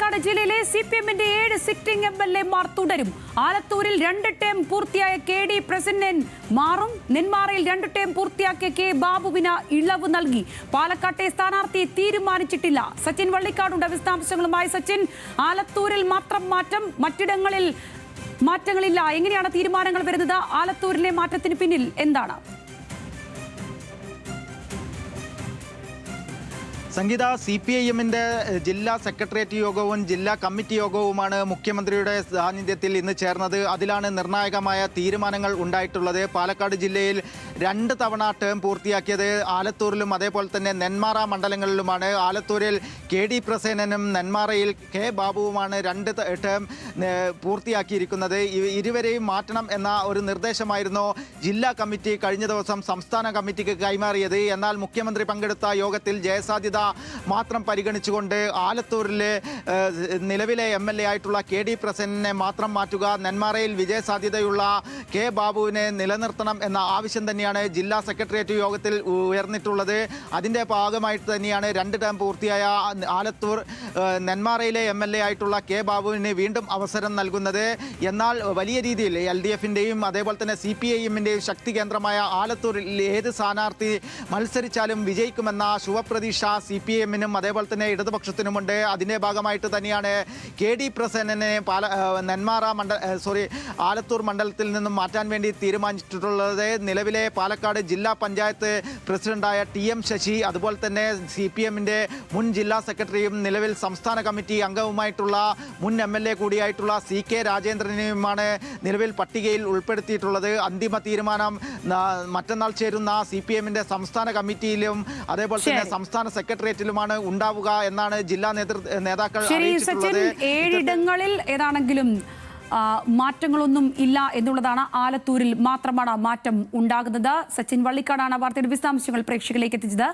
പാലക്കാട് ജില്ലയിലെ CPM-ന്റെ 7 സിറ്റിംഗ് MLA-മാർ തുടരും. ആലത്തൂരിൽ 2 ടേം പൂർത്തിയായ KD പ്രസന്നൻ മാറും. നെന്മാറയിൽ 2 ടേം പൂർത്തിയാക്കിയ K ബാബുവിന് ഇളവ് നൽകി. പാലക്കാട്ടെ സ്ഥാനാർത്ഥി തീരുമാനിച്ചിട്ടില്ല. സച്ചിൻ വള്ളിക്കാടുണ്ട് വിശദാംശങ്ങളുമായി. സച്ചിൻ, ആലത്തൂരിൽ മാത്രം മാറ്റം, മറ്റിടങ്ങളിൽ മാറ്റങ്ങളില്ല. എങ്ങനെയാണ് തീരുമാനങ്ങൾ വരുന്നത്? ആലത്തൂരിലെ മാറ്റത്തിന് പിന്നിൽ എന്താണ്? സംഗീത, CPIM-ന്റെ ജില്ലാ സെക്രട്ടേറിയറ്റ് യോഗവും ജില്ലാ കമ്മിറ്റി യോഗവുമാണ് മുഖ്യമന്ത്രിയുടെ സാന്നിധ്യത്തിൽ ഇന്ന് ചേർന്നത്. അതിലാണ് നിർണായകമായ തീരുമാനങ്ങൾ ഉണ്ടായിട്ടുള്ളത്. പാലക്കാട് ജില്ലയിൽ 2 തവണ ടേം പൂർത്തിയാക്കിയത് ആലത്തൂരിലും അതേപോലെ തന്നെ നെന്മാറ മണ്ഡലങ്ങളിലുമാണ്. ആലത്തൂരിൽ KD പ്രസേനനും നെന്മാറയിൽ K ബാബുവുമാണ് 2 ടേം പൂർത്തിയാക്കിയിരിക്കുന്നത്. ഇരുവരെയും മാറ്റണം എന്ന ഒരു നിർദ്ദേശമായിരുന്നു ജില്ലാ കമ്മിറ്റി കഴിഞ്ഞ ദിവസം സംസ്ഥാന കമ്മിറ്റിക്ക് കൈമാറിയത്. എന്നാൽ മുഖ്യമന്ത്രി പങ്കെടുത്ത യോഗത്തിൽ ജയസാധ്യത മാത്രം പരിഗണിച്ചുകൊണ്ട് ആലത്തൂരിലെ നിലവിലെ MLA ആയിട്ടുള്ള KD പ്രസന്നനെ മാത്രം മാറ്റുക, നെന്മാറയിൽ വിജയസാധ്യതയുള്ള K ബാബുവിനെ നിലനിർത്തണം എന്ന ആവശ്യം തന്നെയാണ് ജില്ലാ സെക്രട്ടേറിയറ്റ് യോഗത്തിൽ ഉയർന്നിട്ടുള്ളത്. അതിൻ്റെ ഭാഗമായിട്ട് തന്നെയാണ് 2 ടേം പൂർത്തിയായ ആലത്തൂർ നെന്മാറയിലെ MLA ആയിട്ടുള്ള K ബാബുവിന് വീണ്ടും അവസരം നൽകുന്നത്. എന്നാൽ വലിയ രീതിയിൽ LDF-ൻ്റെയും അതേപോലെ തന്നെ CPIM-ൻ്റെയും ശക്തി കേന്ദ്രമായ ആലത്തൂരിൽ ഏത് സ്ഥാനാർത്ഥി മത്സരിച്ചാലും വിജയിക്കുമെന്ന ശുഭപ്രതീക്ഷ CPM-നും അതേപോലെ തന്നെ ഇടതുപക്ഷത്തിനുമുണ്ട്. അതിൻ്റെ ഭാഗമായിട്ട് തന്നെയാണ് KD പ്രസന്നനെ ആലത്തൂർ മണ്ഡലത്തിൽ നിന്നും മാറ്റാൻ വേണ്ടി തീരുമാനിച്ചിട്ടുള്ളത്. നിലവിലെ പാലക്കാട് ജില്ലാ പഞ്ചായത്ത് പ്രസിഡന്റായ TM ശശി, അതുപോലെ തന്നെ CPM-ന്റെ മുൻ ജില്ലാ സെക്രട്ടറിയും നിലവിൽ സംസ്ഥാന കമ്മിറ്റി അംഗവുമായിട്ടുള്ള മുൻ MLA കൂടിയായിട്ടുള്ള CK രാജേന്ദ്രനെയുമാണ് നിലവിൽ പട്ടികയിൽ ഉൾപ്പെടുത്തിയിട്ടുള്ളത്. അന്തിമ തീരുമാനം മറ്റന്നാൾ ചേരുന്ന CPM-ന്റെ സംസ്ഥാന കമ്മിറ്റിയിലും അതേപോലെ തന്നെ സംസ്ഥാന സെക്രട്ടേറിയറ്റിലുമാണ് ഉണ്ടാവുക എന്നാണ് ജില്ലാ നേതാക്കൾ അറിയിച്ചിട്ടുള്ളത്. 7 ഇടങ്ങളിൽ ഏതാണെങ്കിലും മാറ്റങ്ങളൊന്നും ഇല്ല എന്നുള്ളതാണ്. ആലത്തൂരിൽ മാത്രമാണ് മാറ്റം ഉണ്ടാകുന്നത്. സച്ചിൻ വള്ളിക്കാടാണ് വാർത്തയുടെ വിശദാംശങ്ങൾ പ്രേക്ഷകരിലേക്ക് എത്തിച്ചത്.